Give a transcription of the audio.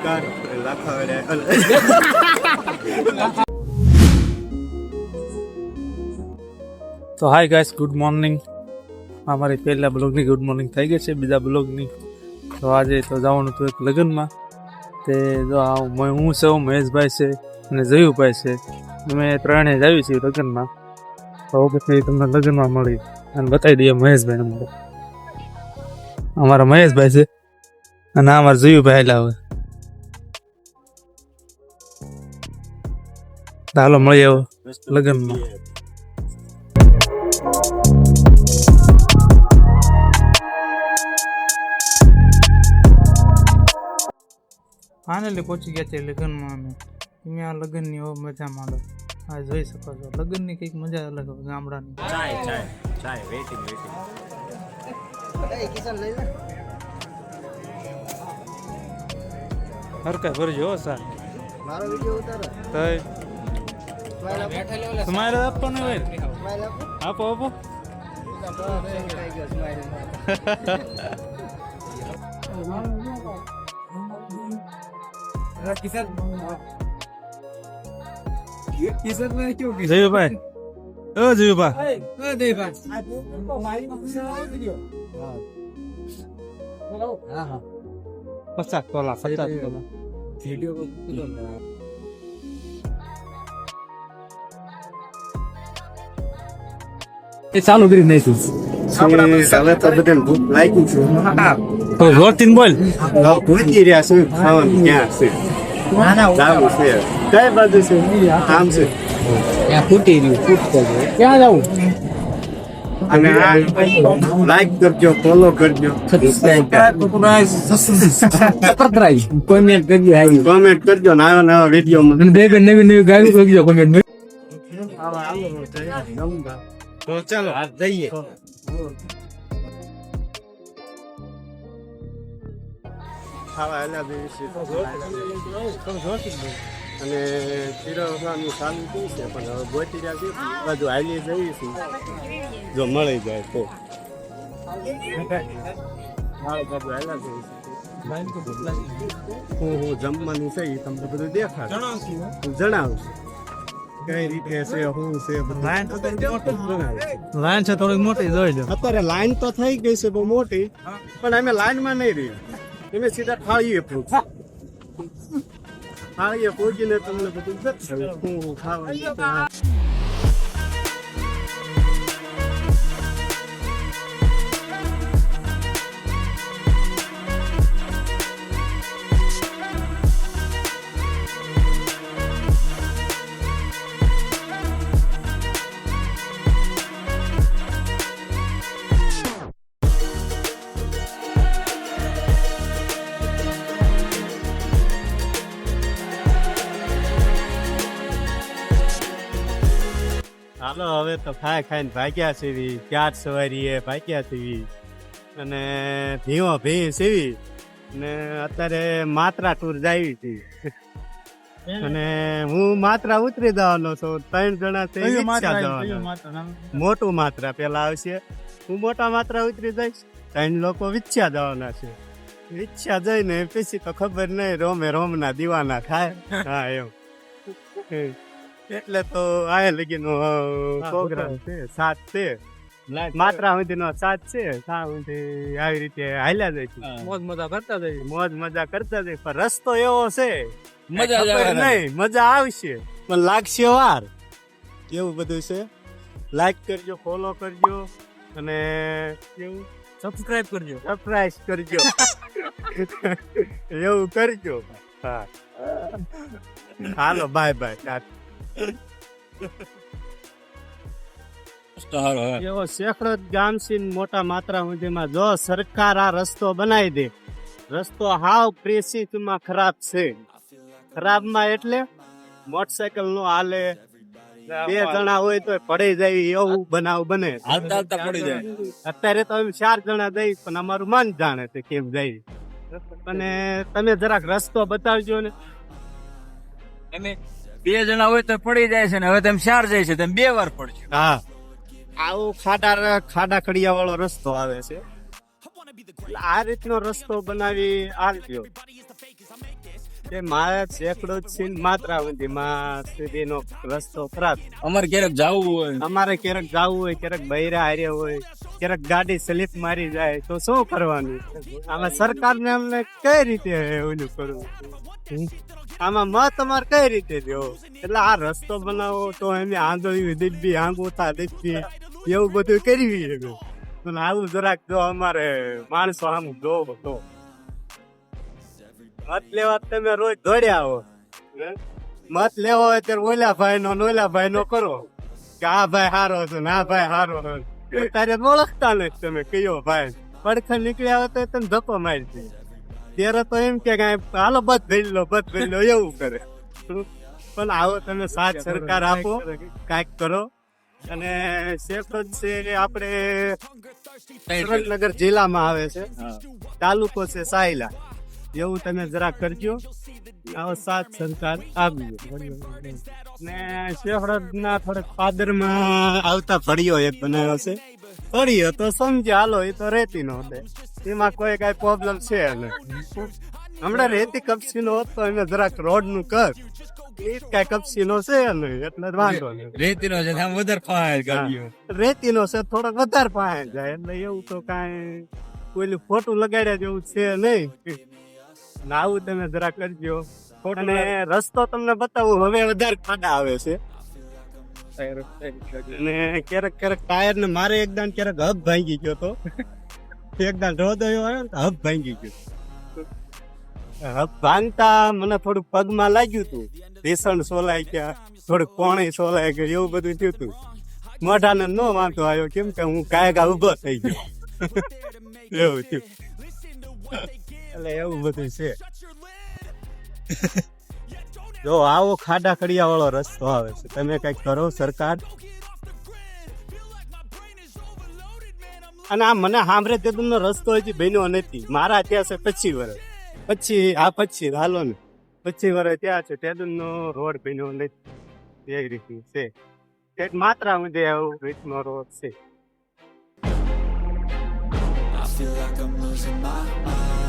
નમસ્કાર તો hi guys, good morning. અમારી પહેલા બ્લોગની ગુડ મોર્નિંગ થઈ ગઈ છે, બીજા બ્લોગની. તો આજે તો જવાનું હતું એક લગ્નમાં. તે જો હું છે, મહેશભાઈ છે અને જયુભાઈ છે. અમે ત્રણેય જ આવી છીએ લગ્નમાં. તો પછી તમને લગ્નમાં મળી અને બતાવી દઈએ મહેશભાઈને. અમારા મહેશભાઈ છે અને અમારા જયુભાઈ લાવે. હાલો મળી આવો લગ્નમાં. ફાઇનલી પહોંચી ગયા છે લગ્નમાં. અમે આ લગ્નની મજા માંડો આ જોઈ શકો છો. લગ્નની કંઈક મજા અલગ હોય ગામડાની. ચાય વેઇટિંગ હરકા ભરજો હો સર. મારો વિડિયો ઉતારો તો તમારે આપવાનું હોય. આપો આપો. જયુભાઈ, ઓ જયુભાઈ, પચાસ તોલા એ ચાલુ કરી નાખ્યું. હવે તો બધાને ભૂખ લાગી છે. તો જોરથી બોલ. ભૂખી રહ્યા છે. ખાવાનું ક્યાં છે? જાવું છે. કઈ બાજુ છે? આમ છે. ત્યાં ફૂટી રહ્યું. ક્યાં જવું? અને લાઈક કરજો, ફોલો કરજો, કોમેન્ટ કરજો. કોમેન્ટ કરજો. નવા વિડીયોમાં નવી ગાડી કરજો કોમેન્ટ. તો ચાલો જઈએ. ખાવા એના દિવસે અને ફિરવવાનું ચાલુ થયું છે, પણ હવે ગોતી રહ્યા છે. બધું હાલી જઈશું જો મળી જાય તો. હું જમવાનું છે એ તમને બધું દેખાડ જણાવશું કઈ રીતે છે, શું છે. લાઈન છે થોડીક મોટી જોઈ લો. અત્યારે લાઈન તો થઈ ગઈ છે બહુ મોટી, પણ અમે લાઈનમાં નહીં રહી. અમે સીધા થાળીએ પહોંચીને તમને બધું હું ખાવાનું. હાલો હવે તો ખાઈને ભાગ્યા સીવી. 4 સવારીએ ભાગ્યા સીવી અને ધીમો ભી સીવી અને અત્યારે માત્રા ટૂર જાવી હતી. અને હું માત્રા ઉતરી જવાનો છું. 3 જણા છે વિછ્યા જવાના. મોટું માત્રા પેલા આવશે. હું મોટા માત્રા ઉતરી જઈશ. 3 લોકો વિછ્યા જવાના છે. વિછ્યા જઈને પછી તો ખબર નહીં, રોમના દીવાના થાય. હા એવું. એટલે તો આ લગીનો પ્રોગ્રામ છે. 7 છે માત્રા સુધીનો 7 છે. સુધી આવી રીતે હાલ્યા જઈશું. મોજ મજા કરતા જઈશું. પણ રસ્તો એવો છે નહીં, મજા આવશે પણ લાગશે વાર. એવું બધું છે. લાઈક કરજો, ફોલો કરજો અને એવું સબસ્ક્રાઇબ કરજો. એવું કરજો. હા હાલો બાય બાય. એવો શેખડો ગામ છે મોટા માત્રા સુધીમાં. જો સરકાર આ રસ્તો બનાવી દે. રસ્તો હાવ પ્રેસીમાં ખરાબ છે. ખરાબમાં એટલે મોટરસાયકલ નો હાલે, 2 જણા હોય તો પડી જાય એવું બનાવ બને. અત્યારે તો અમે 4 જણા જઈ, પણ અમારું મન જાણે છે કેમ જાય. અને તમે જરાક રસ્તો બતાવજો ને. અમે 2 જણા હોય તો પડી જાય છે ને હવે તમે 4 જાય છે તમે 2 વાર પડજો. હા આવું ખાડા ખડિયા વાળો રસ્તો આવે છે. આ રીતનો રસ્તો બનાવી આલ્યો એ મારા સેકડો છે માત્રા સુધીનો રસ્તો ખરાબ. અમારે ક્યારેક જવું હોય અમારે ક્યારેક જવું હોય, ક્યારેક બૈરા હાર્યા હોય, ક્યારેક ગાડી સ્લીપ મારી જાય તો શું કરવાનું? આમાં સરકારને અમને કઈ રીતે ઓલું કરવું? આમાં મત અમારે કઈ રીતે દેવો? એટલે આ રસ્તો બનાવો તો એમ આંધળી દીધી આંગોતા દીધી એવું બધું કરવી એમ. પણ આવું જરાક જો અમારે માણસો આમ જોવો તો મત લેવા તમે રોજ દોડ્યા આવો. મત લેવો હોય ત્યારે ઓલા ભાઈ નો ઓલા ભાઈ નો કરો કે આ ભાઈ હારો છે ને આ ભાઈ હારો છે. તારે ઓળખતા નથી તમે કયો ભાઈ. પડખે નીકળ્યા હોય તો તમે ધક્કો મારી દે. ત્યારે તો એમ કે હાલો બધ ભરી લો એવું કરે. પણ આવો તમે સાથ સરકાર આપો, કાંઈક કરો. અને સેફ્ટ છે આપણે સુરેન્દ્રનગર જિલ્લામાં આવે છે, તાલુકો છે સાયલા. એવું તમે જરા કરજો, આવો સાથ સરકાર આપજો. ને શેફળદના થોડેક પાદરમાં આવતા ભળિયો એક બનાવ્યો છે. ભળિયો તો સમજે હાલો, એ તો રેતી નો દે, એમાં કોઈ કઈ પ્રોબ્લેમ છે નહીં. હમણાં રેતી કપસી નો તો એને જરાક રોડ નું કર, એ કઈ કપસી નો છે નહીં એટલે વાંધો નહીં. રેતીનો છે આમ વધારે ફાય ગાડીઓ. રેતી નો છે થોડોક વધારે પાસે જાય એટલે એવું તો કાંઈ કોઈ ફોટું લગાડ્યા જેવું છે નહીં. આવું તમે જરા કરજો. અને રસ્તો તમને બતાવું, હવે વધારે ખાડા આવે છે અને ક્યારેક ક્યારેક ટાયર ને મારે એકદમ ક્યારેક હબ ભાંગી ગયો તો. એકદમ રોદયો આવ્યો ને હબ ભાંગી ગયો. હબ ભાંગતા મને થોડું પગમાં લાગ્યું હતું, ભીષણ સોલાઈ ગયા, થોડુંક પોણી સોલાઈ ગયું, એવું બધું થયું હતું. મોઢાને નો વાંધો આવ્યો, કેમ કે હું કાયગા ઉભો થઈ ગયો. એવું થયું. એટલે એવું બધું છે. જો આવો ખાડા ખડિયા વાળો રસ્તો આવે છે, તમે કઈક કરો સરકાર. અને આ મને સાંભળે તેનો રસ્તો હજી બન્યો નથી. મારા ત્યાં છે 25 વર્ષ પછી હાલો ને 25 વર્ષ ત્યાં છે, તેનો રોડ બન્યો નથી. એ રીતનું છે, માત્રા મુજબ આવું રીતનો રોડ છે. I feel like I'm losing my mind.